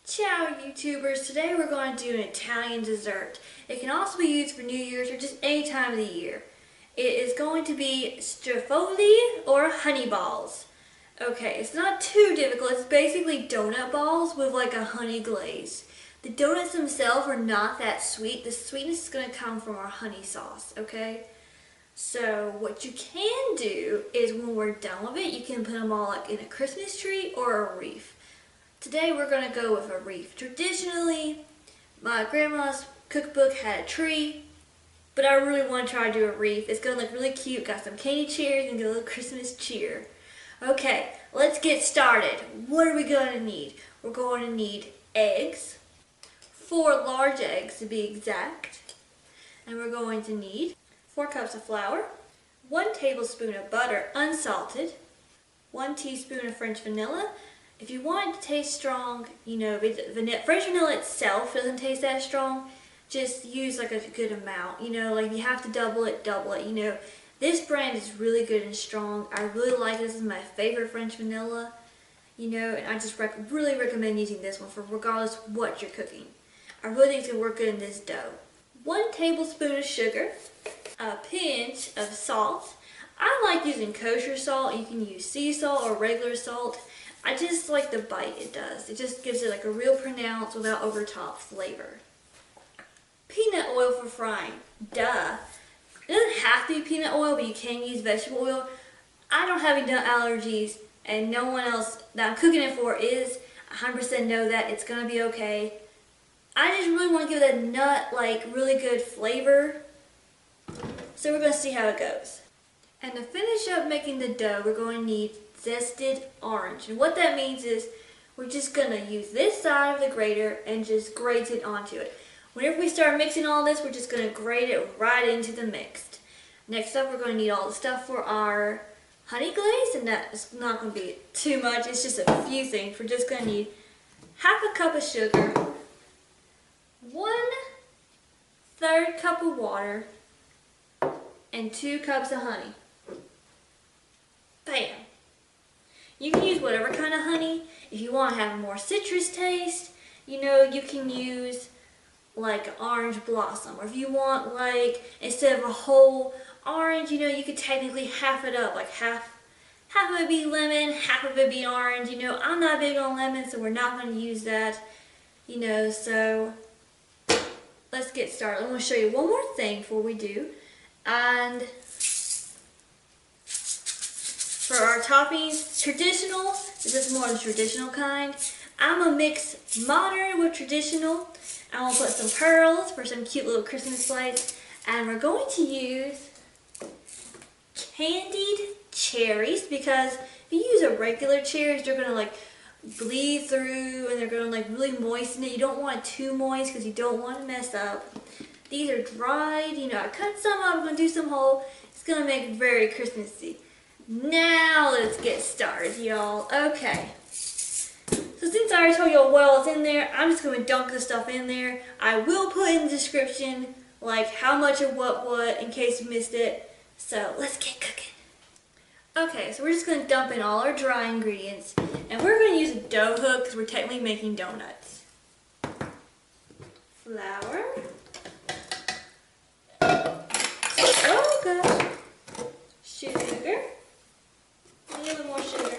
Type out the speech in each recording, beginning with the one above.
Ciao YouTubers, today we're going to do an Italian dessert. It can also be used for New Year's or just any time of the year. It is going to be Strufolli or honey balls. Okay, it's not too difficult, it's basically donut balls with like a honey glaze. The donuts themselves are not that sweet, the sweetness is going to come from our honey sauce, okay? So what you can do is when we're done with it, you can put them all like in a Christmas tree or a wreath. Today we're going to go with a wreath. Traditionally, my grandma's cookbook had a tree, but I really want to try to do a wreath. It's going to look really cute, got some candied cherries and get a little Christmas cheer. Okay, let's get started. What are we going to need? We're going to need eggs, 4 large eggs to be exact, and we're going to need 4 cups of flour, 1 tablespoon of butter unsalted, 1 teaspoon of French vanilla. If you want it to taste strong, you know, French vanilla itself doesn't taste that strong, just use like a good amount, you know, like if you have to double it, you know. This brand is really good and strong. I really like it. This is my favorite French vanilla, you know, and I just really recommend using this one for regardless of what you're cooking. I really think it's going to work good in this dough. 1 tablespoon of sugar, a pinch of salt. I like using kosher salt. You can use sea salt or regular salt. I just like the bite it does. It just gives it like a real pronounced without over top flavor. Peanut oil for frying. Duh. It doesn't have to be peanut oil, but you can use vegetable oil. I don't have any nut allergies, and no one else that I'm cooking it for is 100% know that it's going to be okay. I just really want to give it a nut, like really good flavor. So we're going to see how it goes. And to finish up making the dough, we're going to need zested orange. And what that means is we're just going to use this side of the grater and just grate it onto it. Whenever we start mixing all this, we're just going to grate it right into the mix. Next up, we're going to need all the stuff for our honey glaze, and that's not going to be too much. It's just a few things. We're just going to need half a cup of sugar, 1/3 cup of water, and 2 cups of honey. Bam! You can use whatever kind of honey. If you want to have a more citrus taste, you know, you can use like orange blossom. Or if you want like, instead of a whole orange, you know, you could technically half it up. Like half of it be lemon, half of it be orange. You know, I'm not big on lemon, so we're not going to use that. You know, so let's get started. I want to show you one more thing before we do. And for our toppings, traditional, this is more the traditional kind. I'm going to mix modern with traditional. I'm going to put some pearls for some cute little Christmas lights. And we're going to use candied cherries, because if you use a regular cherries, they're going to like bleed through and they're going to like really moisten it. You don't want it too moist because you don't want to mess up. These are dried, you know, I cut some up, I'm going to do some whole. It's going to make it very Christmassy. Now let's get started, y'all. Okay. So since I already told y'all what all is in there, I'm just going to dunk the stuff in there. I will put in the description like how much of what in case you missed it. So let's get cooking. Okay, so we're just going to dump in all our dry ingredients. And we're going to use a dough hook because we're technically making donuts. Flour. Oh gosh. Sugar. A little bit more sugar.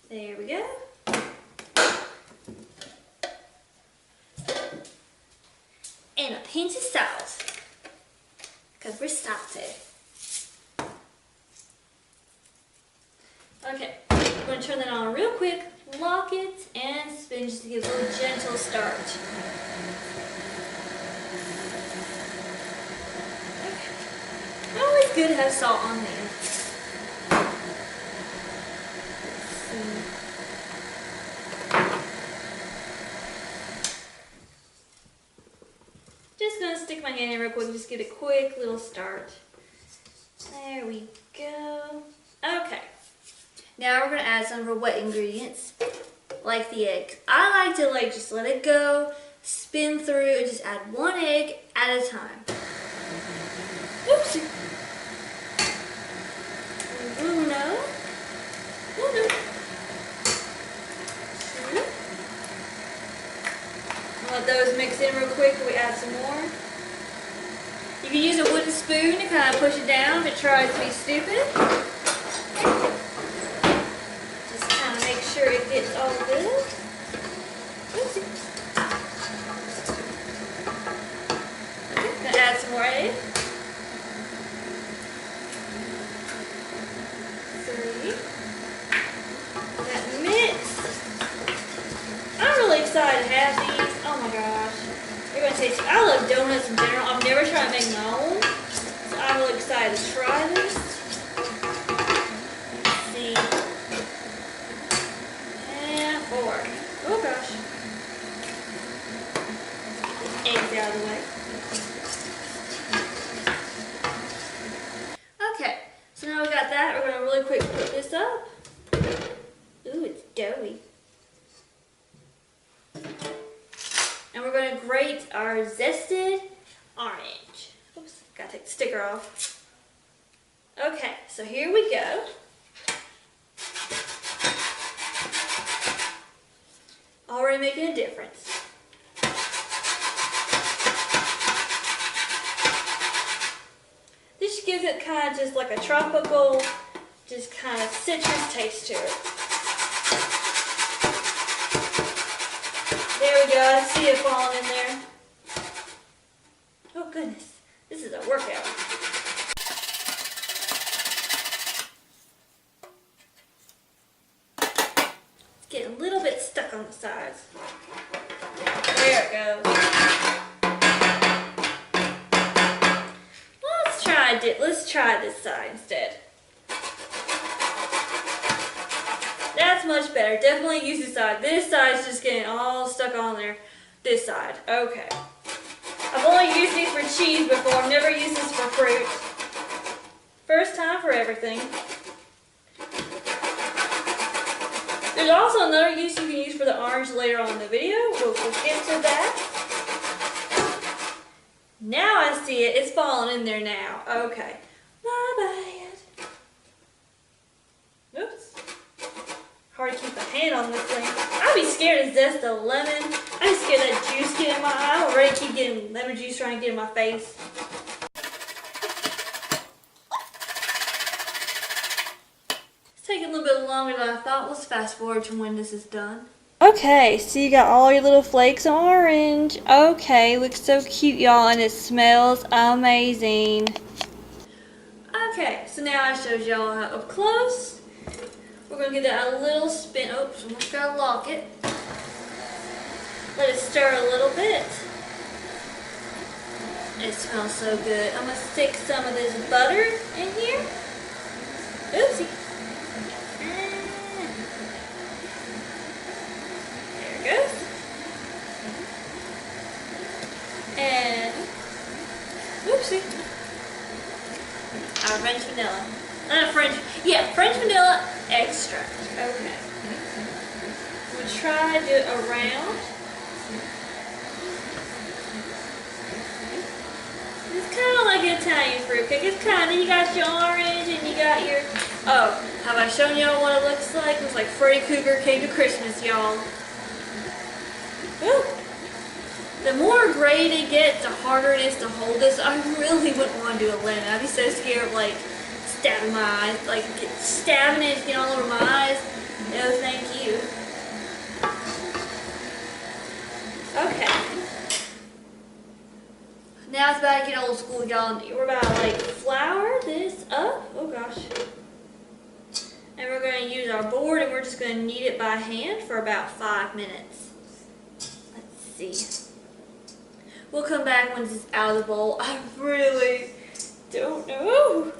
There we go. And a pinch of salt, because we're salted. Okay, we're going to turn that on real quick, lock it, and spin just to give it a little gentle start. Okay. Always good to have salt on there. Just going to stick my hand in real quick and just get a quick little start. There we go. Okay. Now we're going to add some of our wet ingredients, like the eggs. I like to just let it go, spin through, and just add 1 egg at a time. Oopsie. Uno. Uno. 2. Let those mix in real quick and we add some more. You can use a wooden spoon to kind of push it down if it tries to be stupid. Just kind of make sure it gets all good. Oopsie. Okay, gonna add some more egg. 3. That mix. I'm really excited to have these. Oh my gosh. They're going to taste. I love donuts in general. I've never tried to make my own. So I'm really excited to try this. Let's see. And 4. Oh gosh. Get eggs out of the way. Okay. So now we got that. We're going to really quick put this up. Ooh, it's doughy. And we're going to grate our zested orange. Oops, gotta take the sticker off. Okay, so here we go. Already making a difference. This gives it kind of just like a tropical, just kind of citrus taste to it. There we go, I see it falling in there. Oh goodness, this is a workout. It's getting a little bit stuck on the sides. There it goes. Let's try this side instead. That's much better. Definitely use this side. This side's just getting all stuck on there. This side. Okay. I've only used these for cheese before. I've never used this for fruit. First time for everything. There's also another use you can use for the orange later on in the video. We'll get to that. Now I see it. It's falling in there now. Okay. My bad. Oops. Hard to keep a hand on this thing. I'd be scared to zest the lemon. I'd be scared that juice get in my eye. I already keep getting lemon juice trying to get in my face. It's taking a little bit longer than I thought. Let's fast forward to when this is done. Okay, so you got all your little flakes of orange. Okay, looks so cute, y'all, and it smells amazing. Okay, so now I showed y'all up close. We're going to give that a little spin. Oops, almost got to lock it. Let it stir a little bit. It smells so good. I'm going to stick some of this butter in here. Oopsie. There it goes. And, oopsie. Our French vanilla. French vanilla extract. Okay. We'll try to do it around. It's kind of like an Italian fruitcake. It's kind of, you got your orange and you got your, oh, have I shown y'all what it looks like? It looks like Freddy Krueger Came to Christmas, y'all. Woo. The more grated it gets, the harder it is to hold this. I really wouldn't want to do a lemon. I'd be so scared of like stabbing my eyes, like stabbing it, getting all over my eyes. No, thank you. Okay. Now it's about to get old school, y'all. We're about to like flour this up. Oh gosh. And we're going to use our board and we're just going to knead it by hand for about 5 minutes. Let's see. We'll come back when it's out of the bowl. I really don't know.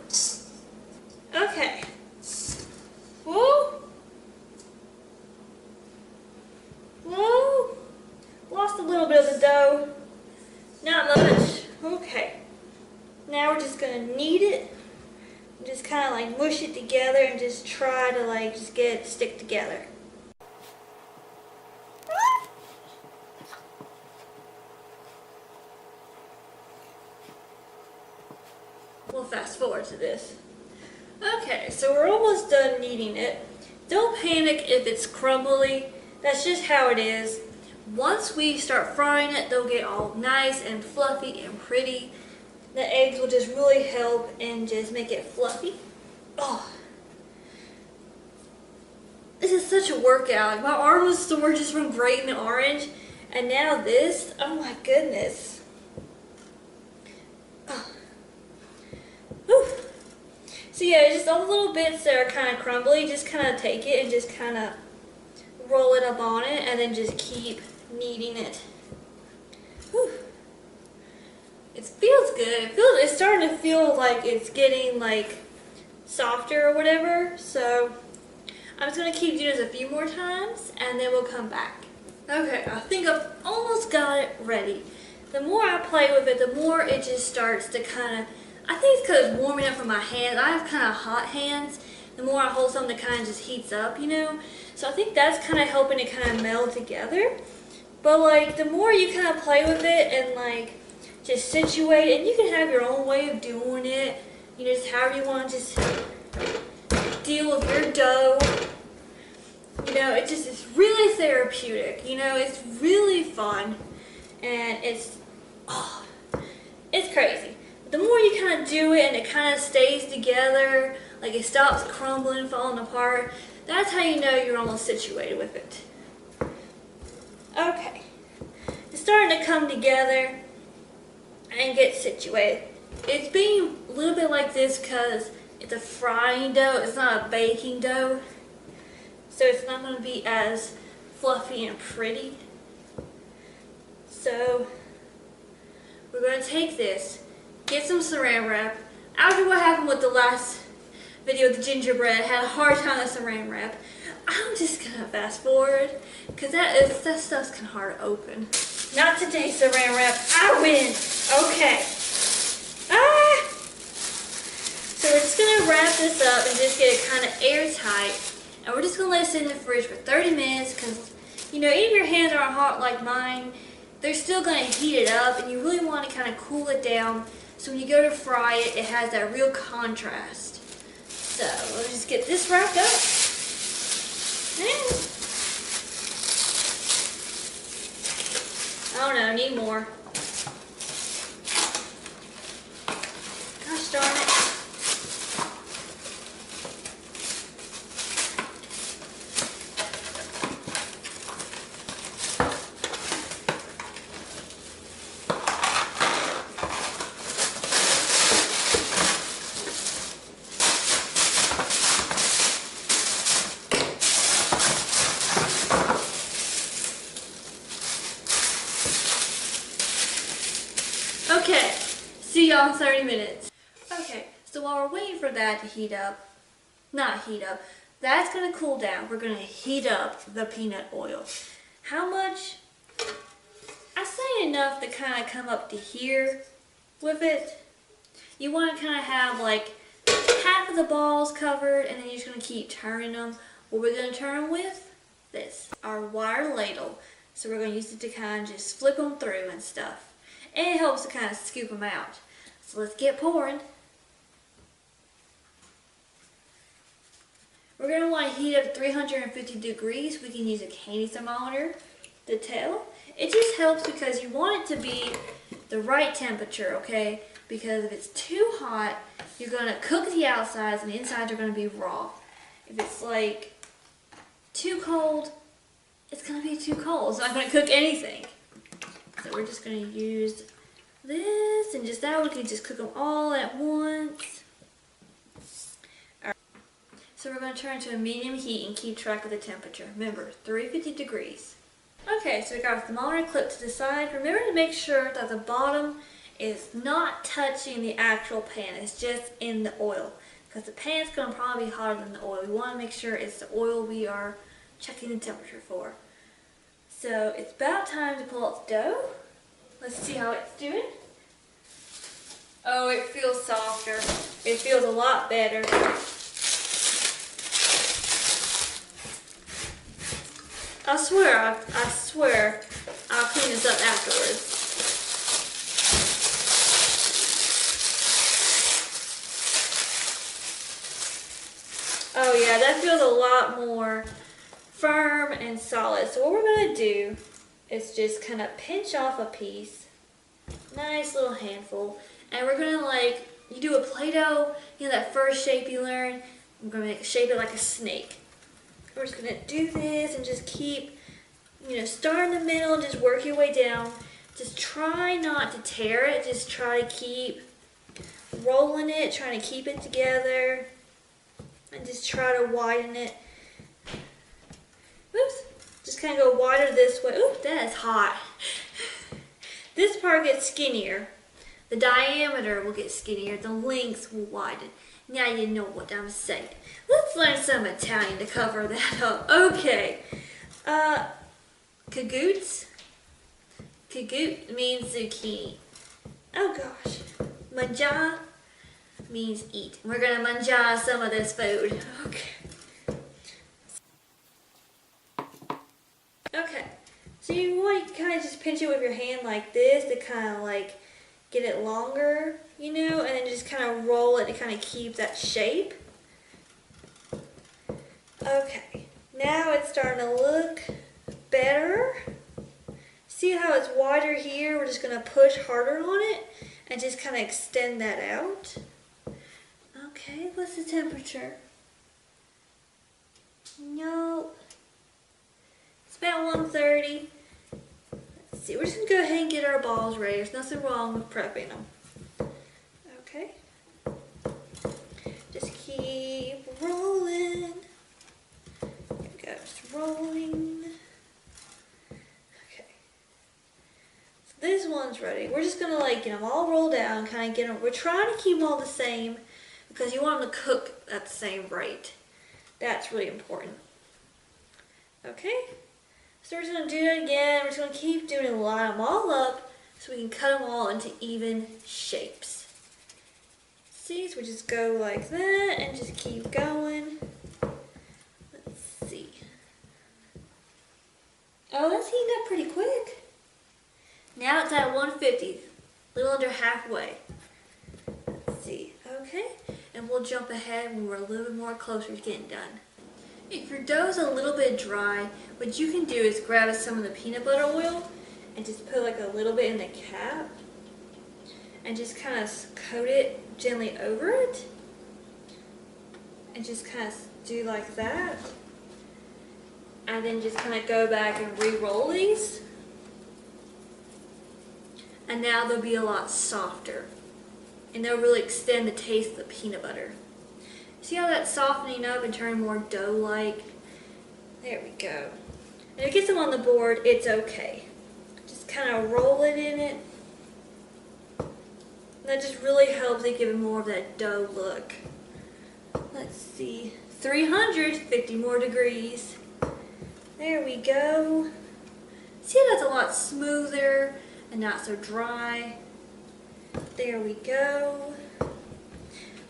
Okay. Whoa. Whoa. Lost a little bit of the dough. Not much. Okay. Now we're just going to knead it. Just kind of like mush it together and just try to like just get it to stick together. We'll fast forward to this. Okay, so we're almost done kneading it. Don't panic if it's crumbly. That's just how it is. once we start frying it, they'll get all nice and fluffy and pretty. The eggs will just really help and just make it fluffy. Oh, this is such a workout. My arm was sore just from grating the orange, and now this, oh my goodness. Oh. Whew. So yeah, just all the little bits that are kind of crumbly, just kind of take it and just kind of roll it up on it, and then just keep kneading it. Whew. It feels good. It's starting to feel like it's getting like softer or whatever. So I'm just gonna keep doing this a few more times, and then we'll come back. Okay, I think I've almost got it ready. The more I play with it, the more it just starts to kind of, I think it's because it's warming up for my hands. I have kind of hot hands. The more I hold something, it kind of just heats up, you know? So I think that's kind of helping it kind of meld together. But like, the more you kind of play with it and like, just situate it, and you can have your own way of doing it. You know, just however you want to just deal with your dough. You know, it's really therapeutic. You know, it's really fun, and it's crazy. But the more you kind of do it and it kind of stays together, like it stops crumbling, falling apart, that's how you know you're almost situated with it. Okay, it's starting to come together and get situated. It's being a little bit like this because it's a frying dough, it's not a baking dough. So it's not going to be as fluffy and pretty. So we're going to take this, get some saran wrap. After what happened with the last video with the gingerbread, I had a hard time with saran wrap. I'm just going to fast forward because that stuff's kind of hard to open. Not today, saran wrap. I win. Okay. So we're just going to wrap this up and just get it kind of airtight. And we're just going to let it sit in the fridge for 30 minutes because, you know, even if your hands aren't hot like mine, they're still going to heat it up, and you really want to kind of cool it down so when you go to fry it, it has that real contrast. So we'll just get this wrapped up. And, oh no, need more. Gosh darn it. Okay, see y'all in 30 minutes. Okay, so while we're waiting for that to heat up, that's going to cool down. We're going to heat up the peanut oil. How much? I say enough to kind of come up to here with it. You want to kind of have like half of the balls covered, and then you're just going to keep turning them. What we're going to turn them with? This, our wire ladle. So we're going to use it to kind of just flip them through and stuff. And it helps to kind of scoop them out. So let's get pouring. We're going to want to heat up 350 degrees. We can use a candy thermometer to tell. It just helps because you want it to be the right temperature, okay? Because if it's too hot, you're going to cook the outsides and the insides are going to be raw. If it's like too cold, it's going to be too cold. It's not going to cook anything. So we're just going to use this, and just that we can just cook them all at once. All right. So we're going to turn to a medium heat and keep track of the temperature. Remember, 350 degrees. Okay, so we got our thermometer clipped to the side. Remember to make sure that the bottom is not touching the actual pan. It's just in the oil, because the pan's going to probably be hotter than the oil. We want to make sure it's the oil we are checking the temperature for. So it's about time to pull out the dough. Let's see how it's doing. Oh, it feels softer. It feels a lot better. I swear, I'll clean this up afterwards. Oh yeah, that feels a lot more firm and solid. So what we're going to do is just kind of pinch off a piece. Nice little handful. And we're gonna like, you do a Play-Doh, you know that first shape you learn? I'm gonna shape it like a snake. We're just gonna do this and just keep, start in the middle and just work your way down. Just try not to tear it, just try to keep rolling it, trying to keep it together. And just try to widen it. Oops, just kind of go wider this way. Oops, that is hot. This part gets skinnier. The diameter will get skinnier, the length will widen. Now you know what I'm saying. Let's learn some Italian to cover that up. Okay. Cagouts. Cagout means zucchini. Oh gosh. Mangiare means eat. We're gonna mangiare some of this food. Okay. Okay. So you want to kind of just pinch it with your hand like this to kind of like get it longer, and then just kind of roll it to kind of keep that shape. Okay, now it's starting to look better. See how it's wider here? We're just going to push harder on it and just kind of extend that out. Okay, what's the temperature? No. It's about 130. Let's see, we're just going to go ahead and get our balls ready. There's nothing wrong with prepping them. Okay. Just keep rolling. There we go, just rolling. Okay. So this one's ready. We're just going to like get them all rolled out and kind of get them. We're trying to keep them all the same because you want them to cook at the same rate. That's really important. Okay. So we're just going to do that again. We're just going to keep doing it, line them all up so we can cut them all into even shapes. See, so we just go like that and just keep going. Let's see. Oh, that's heating up pretty quick. Now it's at 150, a little under halfway. Let's see, okay. And we'll jump ahead when we're a little bit more closer to getting done. If your dough's a little bit dry, what you can do is grab some of the peanut butter oil and just put like a little bit in the cap and just kind of coat it gently over it and just kind of do like that, and then just kind of go back and re-roll these, and now they'll be a lot softer and they'll really extend the taste of the peanut butter. See how that's softening up and turning more dough-like? There we go. And if it gets them on the board, it's okay. Just kind of roll it in it. That just really helps it give it more of that dough look. Let's see. 350 more degrees. There we go. See how that's a lot smoother and not so dry. There we go.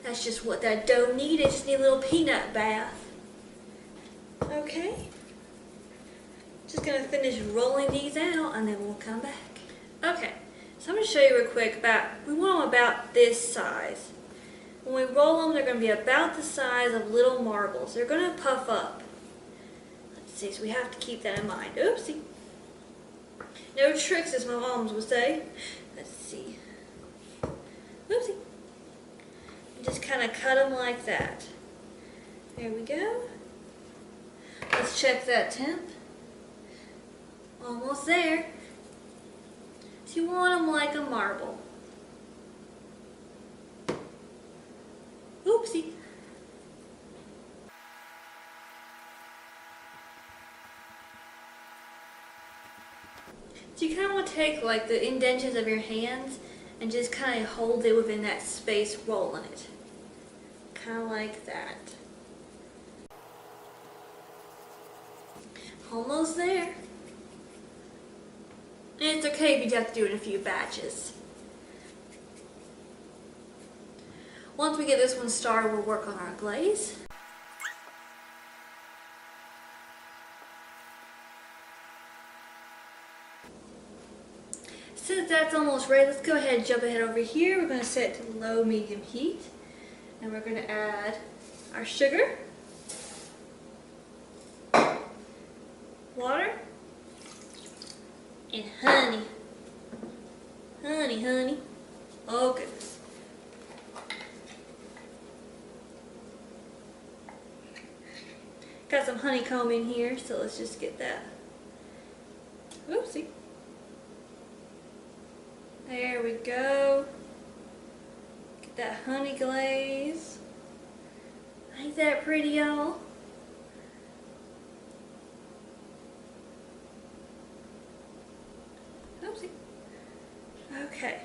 That's just what that dough needed. Just need a little peanut bath. Okay. Just gonna finish rolling these out and then we'll come back. Okay, so I'm gonna show you real quick we want them about this size. When we roll them, they're gonna be about the size of little marbles. They're gonna puff up. Let's see, so we have to keep that in mind. Oopsie. No tricks, as my moms would say. Let's see. Oopsie. Just kind of cut them like that. There we go. Let's check that temp. Almost there. So you want them like a marble. Oopsie. So you kind of want to take like the indentions of your hands and just kind of hold it within that space, rolling it. Kind of like that. Almost there. And it's okay if you have to do it in a few batches. Once we get this one started, we'll work on our glaze. Since that's almost ready, let's go ahead and jump ahead over here. We're going to set it to low medium heat. And we're going to add our sugar, water, And honey. Honey. Oh goodness. Got some honeycomb in here, so let's just get that. Oopsie. There we go. Get that honey glaze. Ain't that pretty, y'all? Oopsie. Okay.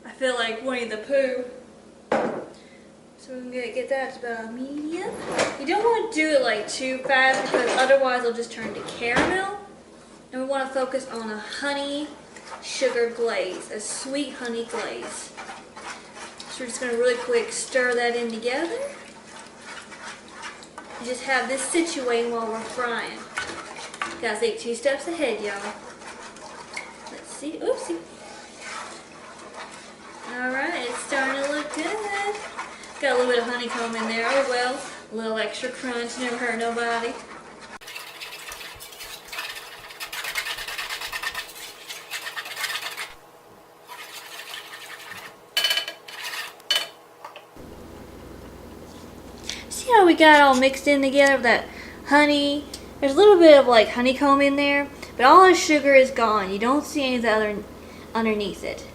I feel like Winnie the Pooh. So we're gonna get that to about a medium. You don't want to do it like too fast because otherwise it'll just turn to caramel. And we want to focus on a honey sugar glaze, a sweet honey glaze. So we're just gonna really quick stir that in together. And just have this situating while we're frying. Gotta think 2 steps ahead, y'all. Let's see. Oopsie. Alright, it's starting to look good. Got a little bit of honeycomb in there. Oh well, a little extra crunch, never hurt nobody. See how we got it all mixed in together with that honey? There's a little bit of like honeycomb in there, but all the sugar is gone. You don't see any of the other underneath it.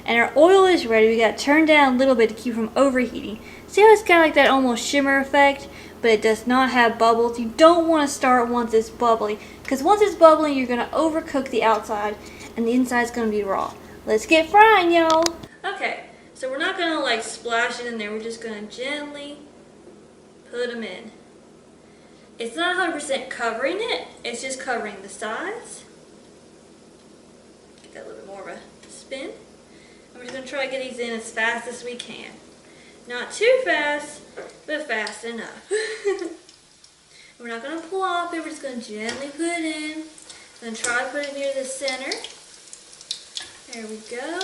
And our oil is ready. We got to turn down a little bit to keep from overheating. See how it's got like that almost shimmer effect, but it does not have bubbles. You don't want to start once it's bubbly, because once it's bubbling, you're going to overcook the outside, and the inside's going to be raw. Let's get frying, y'all. Okay, so we're not going to like splash it in there. We're just going to gently put them in. It's not 100% covering it. It's just covering the sides. Get that a little bit more of a spin. We're just going to try to get these in as fast as we can. Not too fast, but fast enough. We're not going to plop it. We're just going to gently put it in. Then try to put it near the center. There we go.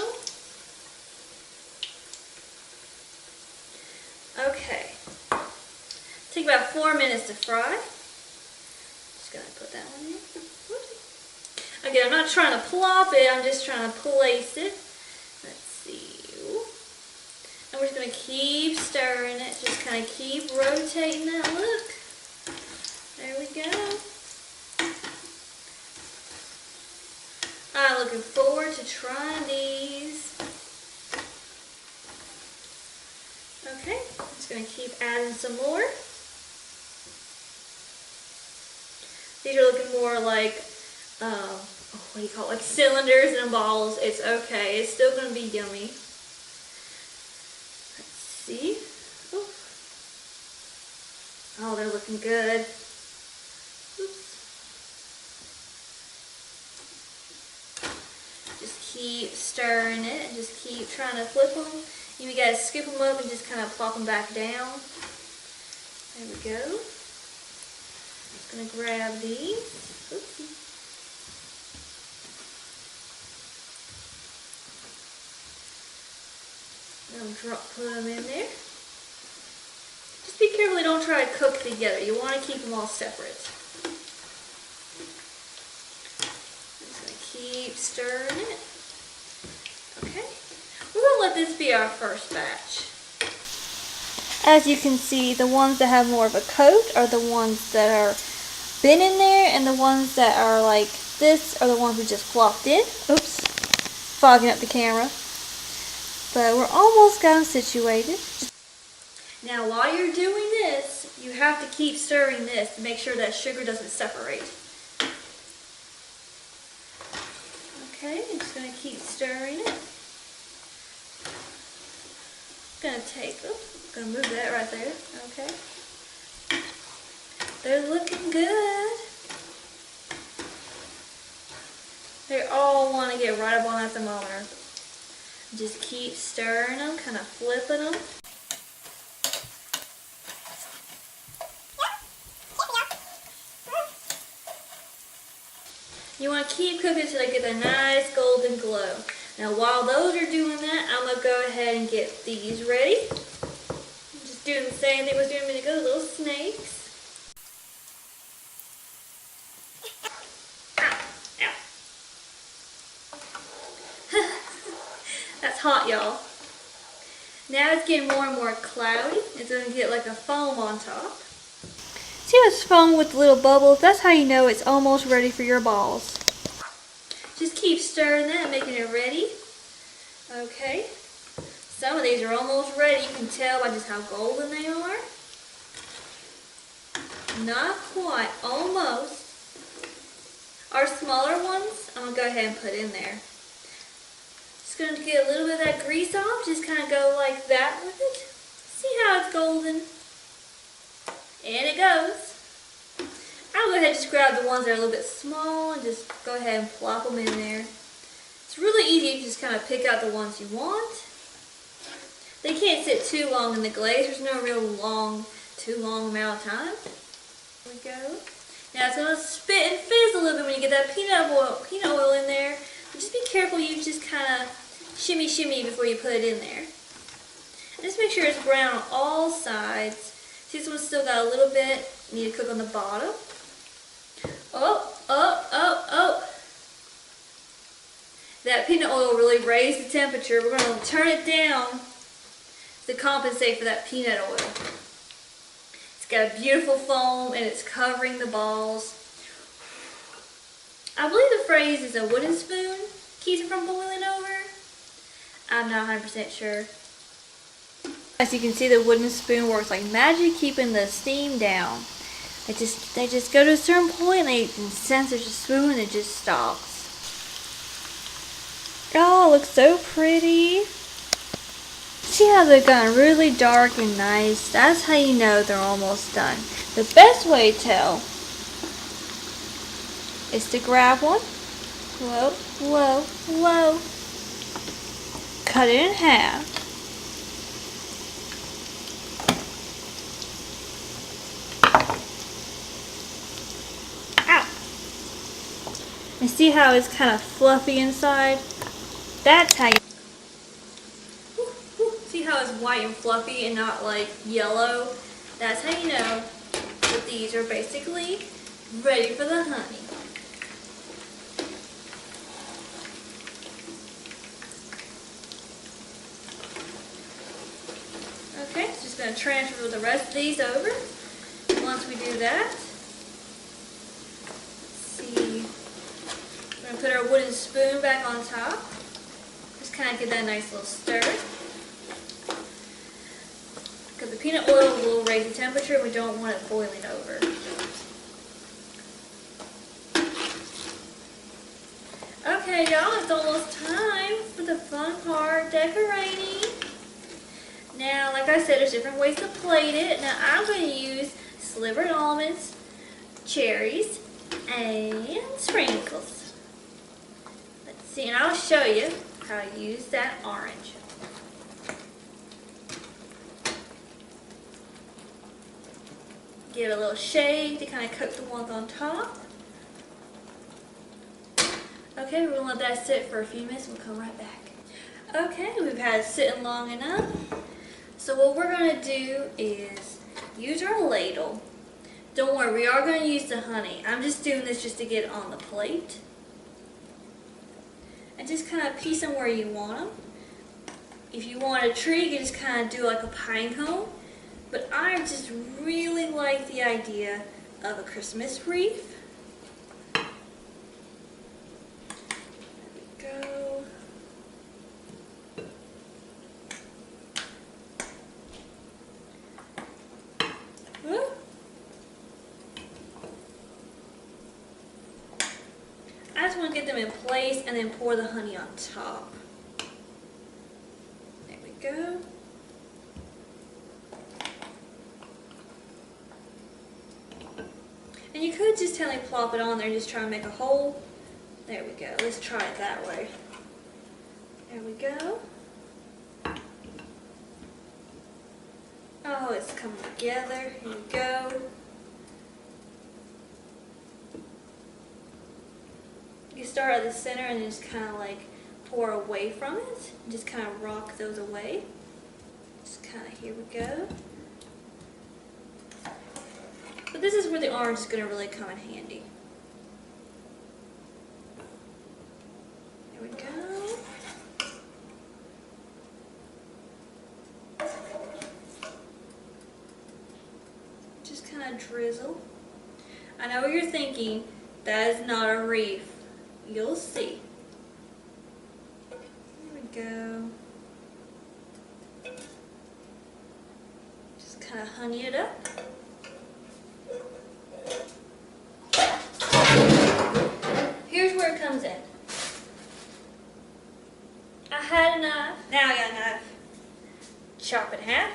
Okay. Take about 4 minutes to fry. Just going to put that one in. Whoops. Again, I'm not trying to plop it. I'm just trying to place it. Let's see. And we're just going to keep stirring it. Just kind of keep rotating that look. There we go. I'm looking forward to trying these. Okay, just going to keep adding some more. These are looking more like, what do you call it, like cylinders and balls. It's okay. It's still going to be yummy. Let's see. Ooh. Oh, they're looking good. Oops. Just keep stirring it and just keep trying to flip them. You gotta scoop them up and just kind of plop them back down. There we go. Just gonna grab these. Oopsie. Put them in there. Just be careful they don't try to cook together. You want to keep them all separate. I'm just going to keep stirring it. Okay. We're going to let this be our first batch. As you can see, the ones that have more of a coat are the ones that are been in there, and the ones that are like this are the ones we just flopped in. Oops. Fogging up the camera. But we're almost got them situated. Now while you're doing this, you have to keep stirring this to make sure that sugar doesn't separate. Okay, I'm just going to keep stirring it. Going to move that right there. Okay. They're looking good. They all want to get right up on that thermometer. Just keep stirring them, kind of flipping them. You want to keep cooking until they get a nice golden glow. Now while those are doing that, I'm going to go ahead and get these ready. Just doing the same thing I was doing a minute ago, little snakes. hot, y'all. Now it's getting more and more cloudy. It's going to get like a foam on top. See how it's foam with little bubbles? That's how you know it's almost ready for your balls. Just keep stirring that and making it ready. Okay. Some of these are almost ready. You can tell by just how golden they are. Not quite. Almost. Our smaller ones, I'm going to go ahead and put in there. Just going to get a little bit of that grease off. Just kind of go like that with it. See how it's golden? And it goes. I'll go ahead and just grab the ones that are a little bit small and just go ahead and plop them in there. It's really easy. You can just kind of pick out the ones you want. They can't sit too long in the glaze. There's no real too long amount of time. There we go. Now it's going to spit and fizz a little bit when you get that peanut oil in there. But just be careful. You just kind of shimmy before you put it in there. And just make sure it's brown on all sides. See, this one's still got a little bit. You need to cook on the bottom. Oh. That peanut oil really raised the temperature. We're going to turn it down to compensate for that peanut oil. It's got a beautiful foam and it's covering the balls. I believe the phrase is a wooden spoon keeps it from boiling over. I'm not 100% sure. As you can see, the wooden spoon works like magic, keeping the steam down. They just go to a certain point and they sense there's a spoon and it just stops. Oh, it looks so pretty. See how they've gotten really dark and nice? That's how you know they're almost done. The best way to tell is to grab one. Whoa. Cut it in half. And see how it's kind of fluffy inside? That's how you... See how it's white and fluffy and not like yellow? That's how you know that these are basically ready for the honey. Okay, so just going to transfer the rest of these over. Once we do that, put our wooden spoon back on top. Just kind of get that nice little stir. Because the peanut oil will raise the temperature and we don't want it boiling over. Okay, y'all, it's almost time for the fun part, decorating. Now, like I said, there's different ways to plate it. Now, I'm going to use slivered almonds, cherries, and sprinkles. See, and I'll show you how to use that orange. Give it a little shade to kind of coat the ones on top. Okay, we're going to let that sit for a few minutes and we'll come right back. Okay, we've had it sitting long enough. So what we're going to do is use our ladle. Don't worry, we are going to use the honey. I'm just doing this just to get it on the plate. And just kind of piece them where you want them. If you want a tree, you can just kind of do like a pine cone. But I just really like the idea of a Christmas wreath. There we go. Woo. I just want to get them in place and then pour the honey on top. There we go. And you could just totally plop it on there and just try and make a hole. There we go. Let's try it that way. There we go. Oh, it's coming together. Here we go. You start at the center and just kind of like pour away from it. Just kind of rock those away. Just kind of, here we go. But this is where the orange is going to really come in handy. There we go. kind of drizzle. I know what you're thinking, that is not a wreath. You'll see. There we go. Just kind of honey it up. Here's where it comes in. I had a knife, now I got a knife. Chop it in half.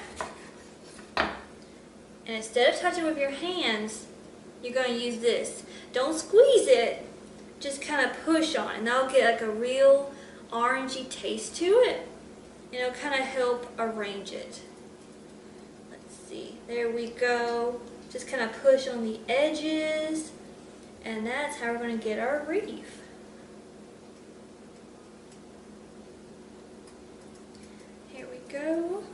And instead of touching with your hands, you're going to use this. Don't squeeze it, just kind of push on it. And that'll get like a real orangey taste to it. And it'll kind of help arrange it. Let's see, there we go. Just kind of push on the edges. And that's how we're going to get our wreath. Here we go.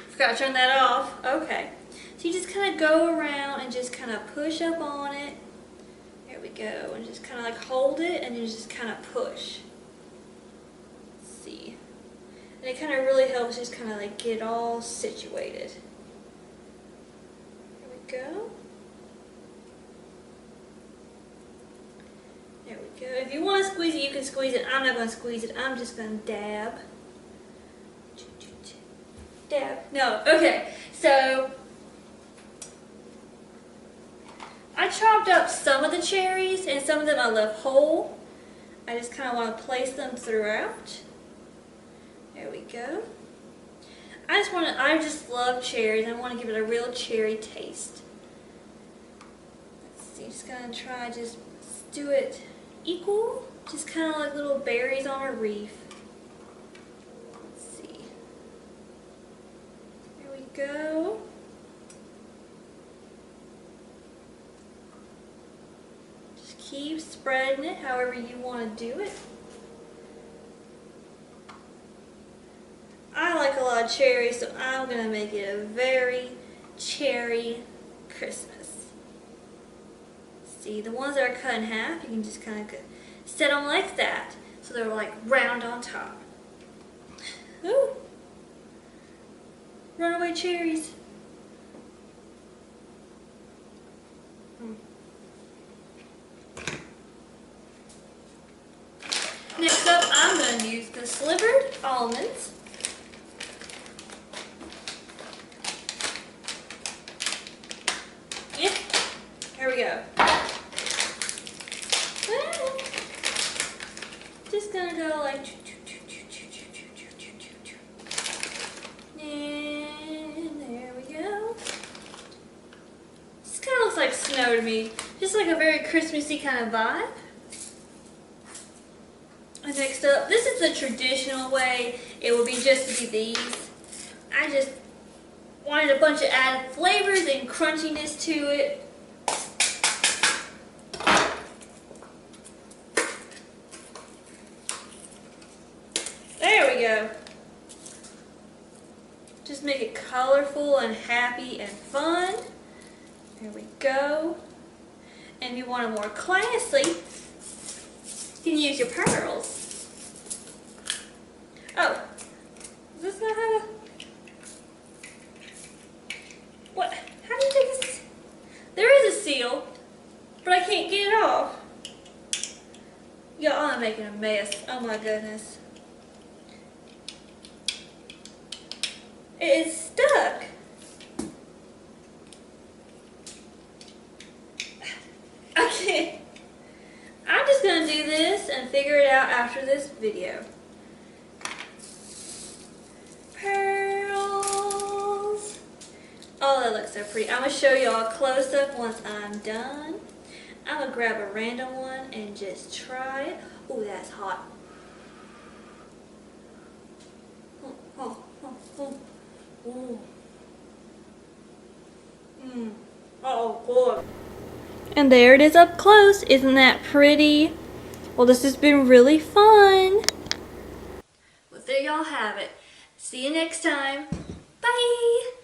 Forgot to turn that off. Okay. So you just kind of go around and just kind of push up on it. There we go. And just kind of like hold it and then just kind of push. Let's see. And it kind of really helps just kind of like get all situated. There we go. There we go. If you want to squeeze it, you can squeeze it. I'm not going to squeeze it. I'm just going to dab. Dab. No. Okay. So I chopped up some of the cherries and some of them I left whole. I just kind of want to place them throughout. There we go. I just love cherries. I want to give it a real cherry taste. Let's see. Just gonna try just do it equal. Just kind of like little berries on a wreath. Go. Just keep spreading it however you want to do it. I like a lot of cherries, so I'm going to make it a very cherry Christmas. See, the ones that are cut in half, you can just kind of set them like that, so they're like round on top. Ooh. Runaway cherries. Next up, I'm going to use the slivered almonds. Yeah, here we go. Just going to go like... like snow to me. Just like a very Christmassy kind of vibe. And next up, this is the traditional way. It will be just to be these. I just wanted a bunch of added flavors and crunchiness to it. There we go. Just make it colorful and happy and fun. There we go. And if you want it more classy, you can use your pearls. Oh, does this not have a... What? How do you take this? There is a seal, but I can't get it off. Y'all, I'm making a mess. Oh my goodness. It is stuck. Okay. I'm just going to do this and figure it out after this video. Pearls. Oh, that looks so pretty. I'm going to show y'all a close-up once I'm done. I'm going to grab a random one and just try it. Oh, that's hot. Ooh. Oh, good. And there it is up close. Isn't that pretty? Well, this has been really fun. Well, there y'all have it. See you next time. Bye.